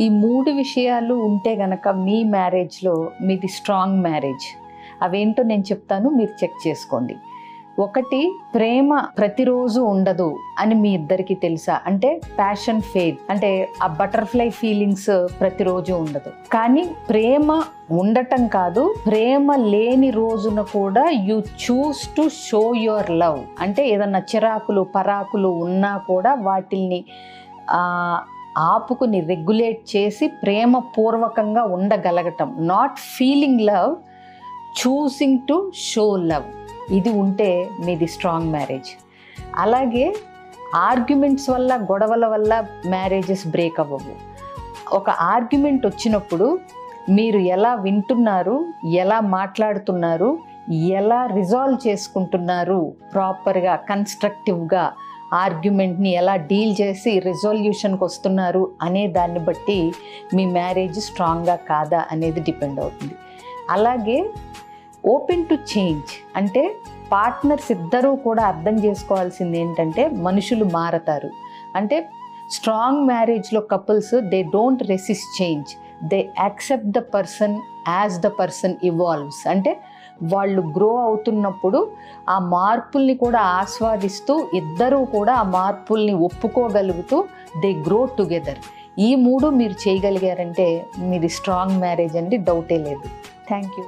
ఈ 3 విషయాలు ఉంటే గనక మీ మ్యారేజ్‌లో మీది స్ట్రాంగ్ మ్యారేజ్. అవేంటో నేను చెప్తాను, మీరు చెక్ చేసుకోండి. 1, ప్రేమ ప్రతిరోజు ఉండదు అని మీ ఇద్దరికీ తెలుసా? అంటే ప్యాషన్ ఫేడ్, అంటే ఆ బటర్‌ఫ్లై ఫీలింగ్స్ ప్రతిరోజు ఉండదు. కానీ ప్రేమ ఉండటం కాదు, ప్రేమ లేని రోజున కూడా you choose to show your love. అంటే ఏదన్నా చిరాకులు, పరాకులు ఉన్నా కూడా వాటిల్ని ఆపుకుని రెగ్యులేట్ చేసి ప్రేమపూర్వకంగా ఉండగలగటం. Not feeling love, choosing to show love. ఇది ఉంటే మీది స్ట్రాంగ్ మ్యారేజ్. అలాగే ఆర్గ్యుమెంట్స్ వల్ల, గొడవల వల్ల మ్యారేజెస్ బ్రేక్ అవ్వవు. ఒక ఆర్గ్యుమెంట్ వచ్చినప్పుడు మీరు ఎలా వింటున్నారు, ఎలా మాట్లాడుతున్నారు, ఎలా రిజాల్వ్ చేసుకుంటున్నారు, ప్రాపర్గా కన్స్ట్రక్టివ్గా ఆర్గ్యుమెంట్ని ఎలా డీల్ చేసి రిజల్యూషన్కి వస్తున్నారు అనే దాన్ని బట్టి మీ మ్యారేజ్ స్ట్రాంగ్గా కాదా అనేది డిపెండ్ అవుతుంది. అలాగే ఓపెన్ టు చేంజ్, అంటే పార్ట్నర్స్ ఇద్దరూ కూడా అర్థం చేసుకోవాల్సింది ఏంటంటే మనుషులు మారతారు. అంటే స్ట్రాంగ్ మ్యారేజ్లో couples they don't resist change, they accept the person as the person evolves. అంటే వాళ్ళు గ్రో అవుతున్నప్పుడు ఆ మార్పుల్ని కూడా ఆస్వాదిస్తూ ఇద్దరూ కూడా ఆ మార్పుల్ని ఒప్పుకోగలుగుతూ దే గ్రో టుగెదర్. ఈ 3 మీరు చేయగలిగారంటే మీది స్ట్రాంగ్ మ్యారేజ్ అండి, డౌటే లేదు. Thank you.